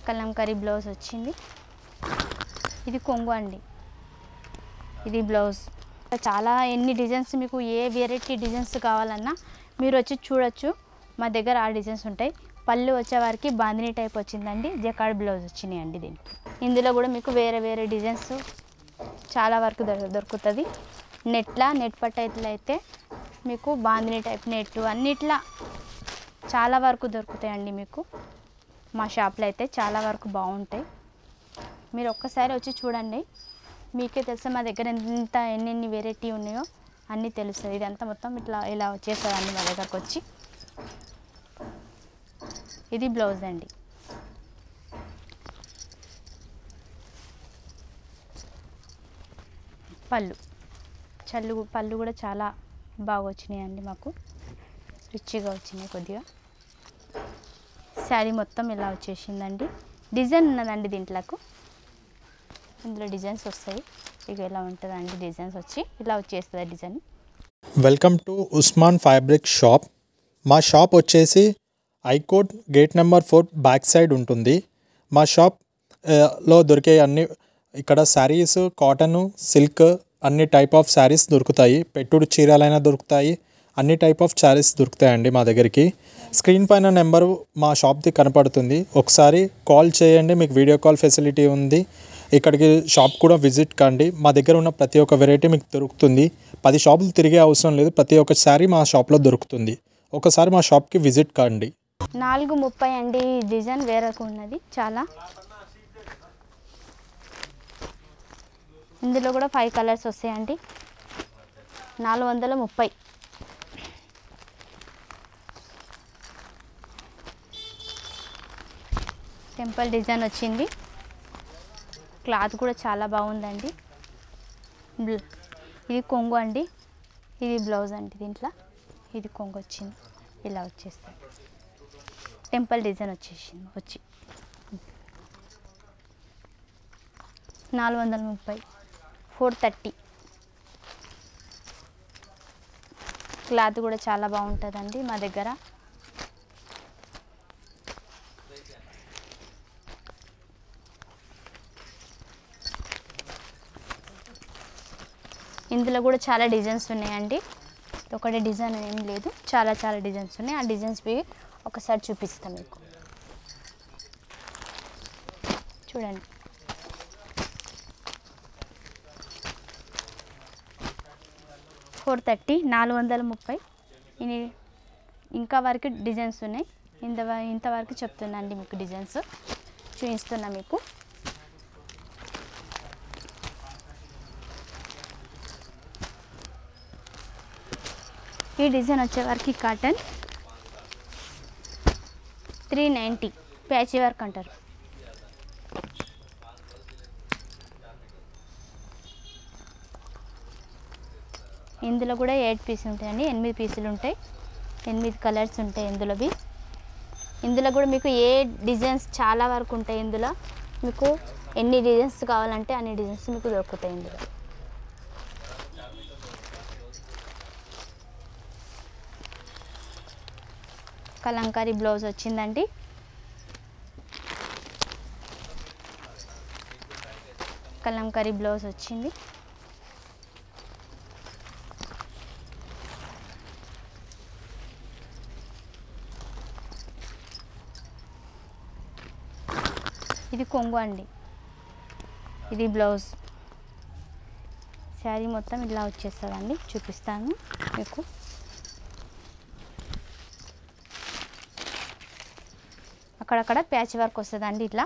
Kalamkari blouse వచ్చింది. ఇది కొంగు అండి, ఇది బ్లౌజ్. చాలా ఎన్ని డిజైన్స్, మీకు ఏ వెరైటీ డిజైన్స్ కావాలన్నా మీరు వచ్చి చూడొచ్చు. మా దగ్గర ఆ డిజైన్స్ ఉంటాయి. పళ్ళు వచ్చేవారికి బాందిని టైప్ వచ్చిందండి, జకార్డ్ బ్లౌజ్ వచ్చినాయండి దీనికి. ఇందులో కూడా మీకు వేరే వేరే డిజైన్స్ చాలా వరకు దొరుకుతుంది. నెట్ పట్ట అయితే మీకు బాందిని టైప్ నెట్ అన్నిట్లా చాలా వరకు దొరుకుతాయండి. మీకు మా షాప్లో అయితే చాలా వరకు బాగుంటాయి. మీరు ఒక్కసారి వచ్చి చూడండి, మీకే తెలుసు మా దగ్గర ఎన్ని వెరైటీ ఉన్నాయో అన్నీ తెలుస్తుంది. ఇదంతా మొత్తం ఇలా వచ్చేస్తుందండి మా దగ్గరకు వచ్చి. ఇది బ్లౌజ్ అండి. పళ్ళు కూడా చాలా బాగా వచ్చినాయండి, మాకు రిచ్గా వచ్చినాయి కొద్దిగా. శారీ మొత్తం ఇలా వచ్చేసిందండి. డిజైన్ ఉన్నదండి దీంట్లోకి, ఇందులో డిజైన్స్ వస్తాయి. ఇక ఇలా ఉంటుందండి, డిజైన్స్ వచ్చి ఇలా వచ్చేస్తుంది design. Welcome to Usman fabric shop. మా షాప్ వచ్చేసి ఐకోట్ గేట్ నెంబర్ 4 బ్యాక్ సైడ్ ఉంటుంది. మా షాప్లో దొరికే అన్ని ఇక్కడ శారీస్, కాటన్, సిల్క్ అన్ని టైప్ ఆఫ్ శారీస్ దొరుకుతాయి. పెట్టుడు చీరలైనా దొరుకుతాయి, అన్ని టైప్ ఆఫ్ శారీస్ దొరుకుతాయండి మా దగ్గరికి. స్క్రీన్ పైన నెంబరు మా షాప్ది కనపడుతుంది, ఒకసారి కాల్ చేయండి. మీకు వీడియో కాల్ ఫెసిలిటీ ఉంది. ఇక్కడికి షాప్ కూడా విజిట్ కండి. మా దగ్గర ఉన్న ప్రతి ఒక్క వెరైటీ మీకు దొరుకుతుంది. 10 షాపులు తిరిగే అవసరం లేదు, ప్రతి ఒక్క శారీ మా షాప్లో దొరుకుతుంది. ఒకసారి మా షాప్కి విజిట్ కండి. 430 అండి. డిజైన్ వేరకు ఉన్నది చాలా. ఇందులో కూడా 5 కలర్స్ వస్తాయండి. 430. టెంపుల్ డిజైన్ వచ్చింది. క్లాత్ కూడా చాలా బాగుందండి. ఇది కొంగు అండి, ఇది బ్లౌజ్ అండి. దీంట్లో ఇది కొంగు వచ్చింది, ఇలా వచ్చేస్తుంది. టెంపుల్ డిజైన్ వచ్చి 430, 430. క్లాత్ కూడా చాలా బాగుంటుందండి మా దగ్గర. ఇందులో కూడా చాలా డిజైన్స్ ఉన్నాయండి, ఒకటే డిజైన్ ఏం లేదు, చాలా డిజైన్స్ ఉన్నాయి. ఆ డిజైన్స్ ఒకసారి చూపిస్తాం మీకు, చూడండి. $430, 430. ఇంకా వరకు డిజైన్స్ ఉన్నాయి. ఇంతవరకు చెప్తున్నాండి మీకు, డిజైన్స్ చూపిస్తున్నా మీకు. ఈ డిజైన్ వచ్చేవరకు కాటన్ 390, ప్యాచీ వర్క్ అంటారు. ఇందులో కూడా 8 పీసులు ఉంటాయండి, 8 పీసులు ఉంటాయి, 8 కలర్స్ ఉంటాయి ఇందులో కూడా మీకు ఏ డిజైన్స్ చాలా వరకు ఉంటాయి. ఇందులో మీకు ఎన్ని డిజైన్స్ కావాలంటే అన్ని డిజైన్స్ మీకు దొరుకుతాయి. ఇందులో కలంకారీ బ్లౌజ్ వచ్చిందండి. కలంకారీ బ్లౌజ్ వచ్చింది. ఇది కొంగు అండి, ఇది బ్లౌజ్. శారీ మొత్తం ఇలా వచ్చేస్తుందండి, చూపిస్తాను మీకు. అక్కడక్కడ ప్యాచ్ వర్క్ వస్తుందండి. ఇట్లా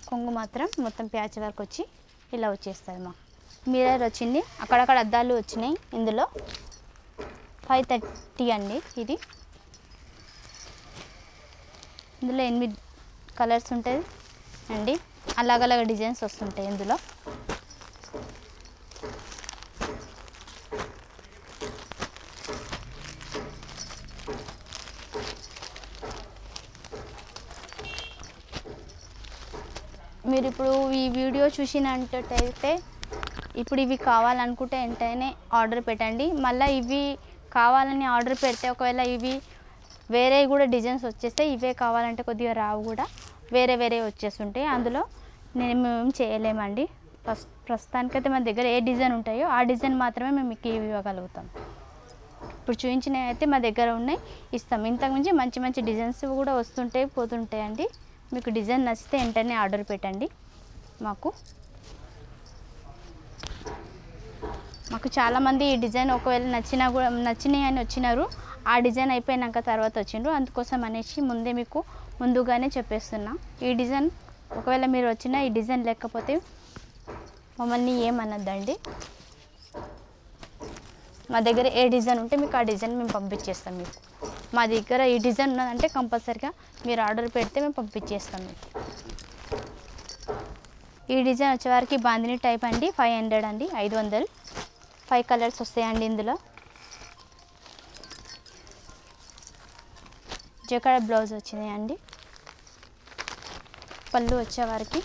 కొంగు మాత్రం మొత్తం ప్యాచ్ వర్క్ వచ్చి ఇలా వచ్చేస్తుంది. మా మిర్రర్ వచ్చింది, అక్కడక్కడ అద్దాలు వచ్చినాయి. ఇందులో 530 అండి. ఇందులో 8 కలర్స్ ఉంటాయి అండి, అలాగ డిజైన్స్ వస్తుంటాయి ఇందులో. మీరు ఇప్పుడు ఈ వీడియో చూసినట్టయితే ఇప్పుడు ఇవి కావాలనుకుంటే వెంటనే ఆర్డర్ పెట్టండి. మళ్ళీ ఇవి కావాలని ఆర్డర్ పెడితే ఒకవేళ ఇవి వేరే కూడా డిజైన్స్ వచ్చేస్తే ఇవే కావాలంటే కొద్దిగా రావు కూడా. వేరే వేరే వచ్చేస్తుంటాయి. అందులో మేము చేయలేమండి. ప్రస్తుతానికైతే మన దగ్గర ఏ డిజైన్ ఉంటాయో ఆ డిజైన్ మాత్రమే మేము మీకు ఇవ్వగలుగుతాం. ఇప్పుడు చూపించినవి అయితే మా దగ్గర ఉన్నాయి, ఇస్తాం. ఇంతకుమించి మంచి మంచి డిజైన్స్ కూడా వస్తుంటాయి పోతుంటాయండి. మీకు డిజైన్ నచ్చితే వెంటనే ఆర్డర్ పెట్టండి. మాకు చాలామంది ఈ డిజైన్ ఒకవేళ నచ్చినాయి అని వచ్చినారు, ఆ డిజైన్ అయిపోయినాక తర్వాత వచ్చిండ్రు. అందుకోసం అనేసి ముందుగానే చెప్పేస్తున్నా. ఈ డిజైన్ ఒకవేళ మీరు వచ్చినా ఈ డిజైన్ లేకపోతే మమ్మల్ని ఏమన్నద్దండి. మా దగ్గర ఏ డిజైన్ ఉంటే మీకు ఆ డిజైన్ మేము పంపించేస్తాం. మీకు మా దగ్గర ఈ డిజైన్ ఉన్నదంటే కంపల్సరీగా మీరు ఆర్డర్ పెడితే మేము పంపించేస్తాం మీకు. ఈ డిజైన్ వచ్చేవారికి బాందిని టైప్ అండి, 500 అండి, 500. 5 కలర్స్ వస్తాయండి. ఇందులో జకార్డ్ బ్లౌజ్ వచ్చినాయండి. పళ్ళు వచ్చేవారికి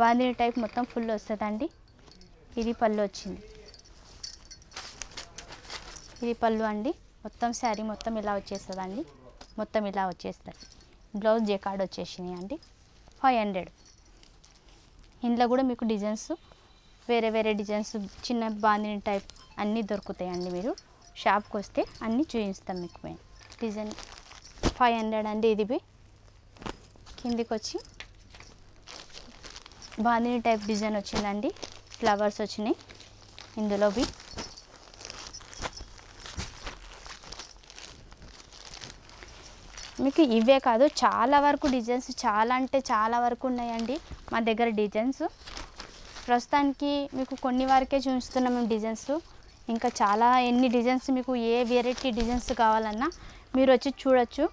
బాందిని టైప్ మొత్తం ఫుల్ వస్తుందండి. ఇది పళ్ళు వచ్చింది, ఇది పళ్ళు అండి. మొత్తం శారీ మొత్తం ఇలా వచ్చేస్తుందండి, మొత్తం ఇలా వచ్చేస్తుంది. బ్లౌజ్ జకార్డ్ వచ్చేసినాయి అండి, 500. ఇందులో కూడా మీకు డిజైన్స్ వేరే వేరే డిజైన్స్ చిన్న బాందిని టైప్ అన్నీ దొరుకుతాయండి. మీరు షాప్కి వస్తే అన్నీ చూపిస్తాం మీకు. మేము డిజైన్ 500 అండి. ఇది కిందికి వచ్చి బాందిని టైప్ డిజైన్ వచ్చిందండి, ఫ్లవర్స్ వచ్చినాయి ఇందులో. మీకు ఇవే కాదు, చాలా వరకు డిజైన్స్, చాలా అంటే చాలా వరకు ఉన్నాయండి మా దగ్గర డిజైన్స్. ప్రస్తుతానికి మీకు కొన్ని వరకే చూపిస్తున్నాం మేము డిజైన్స్. ఇంకా చాలా ఎన్ని డిజైన్స్, మీకు ఏ వెరైటీ డిజైన్స్ కావాలన్నా మీరు వచ్చి చూడొచ్చు.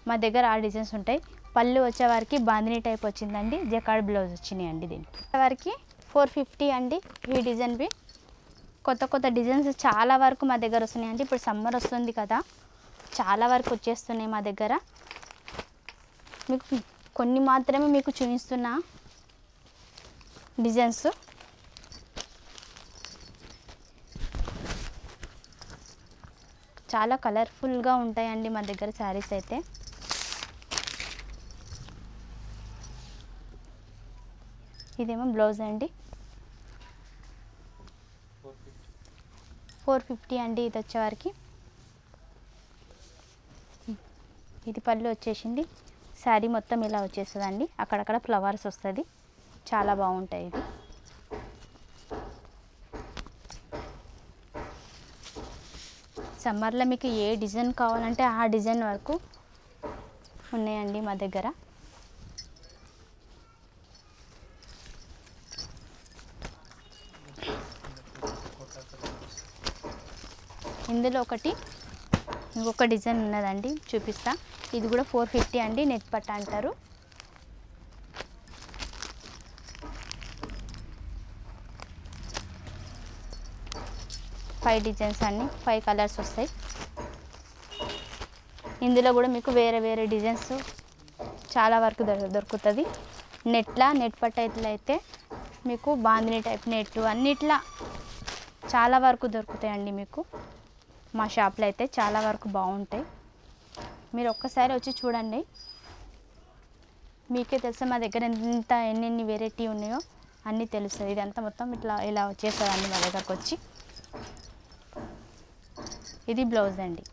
మా దగ్గర ఆ డిజైన్స్ ఉంటాయి. పళ్ళు వచ్చేవారికి బాందిని టైప్ వచ్చిందండి, జకార్డ్ బ్లౌజ్ వచ్చినాయి అండి. దీనికి వరకు 450 అండి. ఈ డిజైన్వి కొత్త కొత్త డిజైన్స్ చాలా వరకు మా దగ్గర వస్తున్నాయండి. ఇప్పుడు సమ్మర్ వస్తుంది కదా, చాలా వరకు వచ్చేస్తున్నాయి మా దగ్గర. మీకు కొన్ని మాత్రమే మీకు చూపిస్తున్నా డిజైన్స్. చాలా కలర్ఫుల్గా ఉంటాయండి మా దగ్గర శారీస్ అయితే. ఇదేమో బ్లౌజ్ అండి, 450 అండి. ఇది వచ్చేవారికి ఇది పళ్ళు వచ్చేసింది. శారీ మొత్తం ఇలా వచ్చేస్తుందండి, అక్కడక్కడ ఫ్లవర్స్ వస్తుంది, చాలా బాగుంటాయి. ఇది సమ్మర్లో మీకు ఏ డిజైన్ కావాలంటే ఆ డిజైన్ వరకు ఉన్నాయండి మా దగ్గర. ఇందులో ఇంకొక డిజైన్ ఉన్నదండి, చూపిస్తా. ఇది కూడా 450 అండి, నెట్ పట్ట అంటారు. ఫైవ్ డిజైన్స్ అన్ని 5 కలర్స్ వస్తాయి. ఇందులో కూడా మీకు వేరే వేరే డిజైన్స్ చాలా వరకు దొరుకుతుంది. నెట్ పట్ట అయితే మీకు బాందిని టైప్ నెట్ అన్నిట్లా చాలా వరకు దొరుకుతాయండి మీకు. మా షాప్లో అయితే చాలా వరకు బాగుంటాయి. మీరు ఒక్కసారి వచ్చి చూడండి, మీకే తెలుసు మా దగ్గర ఎన్ని వెరైటీ ఉన్నాయో అన్నీ తెలుస్తుంది. ఇదంతా మొత్తం ఇలా వచ్చేస్తుందండి మా దగ్గరకు వచ్చి. ఇది బ్లౌజ్ అండి.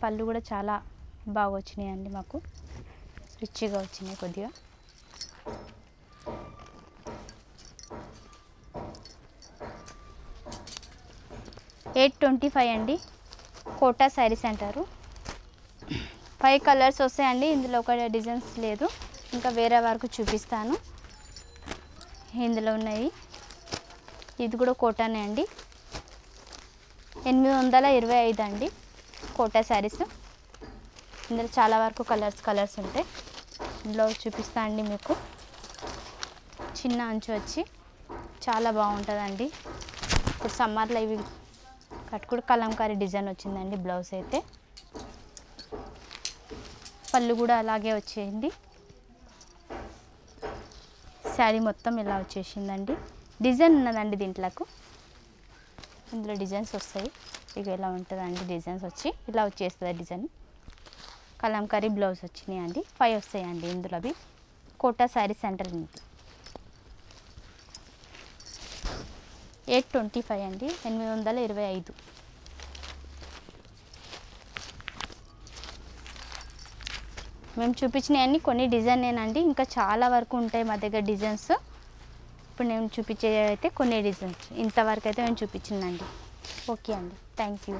పళ్ళు కూడా చాలా బాగా వచ్చినాయి అండి, మాకు రిచ్గా వచ్చినాయి కొద్దిగా. $825 అండి, కోటా శారీస్ అంటారు. 5 కలర్స్ వస్తాయండి. ఇందులో ఒక డిజైన్స్ లేదు, ఇంకా వేరే వరకు చూపిస్తాను. ఇందులో ఉన్నాయి. ఇది కూడా కోటానే అండి, 825 అండి కోటా శారీస్. ఇందులో చాలా వరకు కలర్స్ ఉంటాయి. బ్లౌజ్ చూపిస్తా అండి మీకు. చిన్న అంచు వచ్చి చాలా బాగుంటుందండి. ఇప్పుడు సమ్మర్లో ఇవి కట్టుకుడు కలంకారీ డిజైన్ వచ్చిందండి బ్లౌజ్ అయితే. పళ్ళు కూడా అలాగే వచ్చేసింది. శారీ మొత్తం ఇలా వచ్చేసిందండి. డిజైన్ ఉన్నదండి దీంట్లోకి, ఇందులో డిజైన్స్ వస్తాయి. ఇక ఇలా ఉంటుందండి డిజైన్స్ వచ్చి ఇలా వచ్చేస్తుంది డిజైన్. కలంకారీ బ్లౌజ్ వచ్చినాయి అండి. 5 వస్తాయండి ఇందులో. అవి కోటా శారీ సెంటర్ నుంచి 825 అండి, 825. మేము చూపించినవన్నీ కొన్ని డిజైనేనండి, ఇంకా చాలా వరకు ఉంటాయి మా దగ్గర డిజైన్స్. ఇప్పుడు నేను చూపించేవి అయితే కొన్ని డిజైన్స్ ఇంతవరకు అయితే నేను చూపించిందండి. ఓకే అండి, థ్యాంక్ యూ.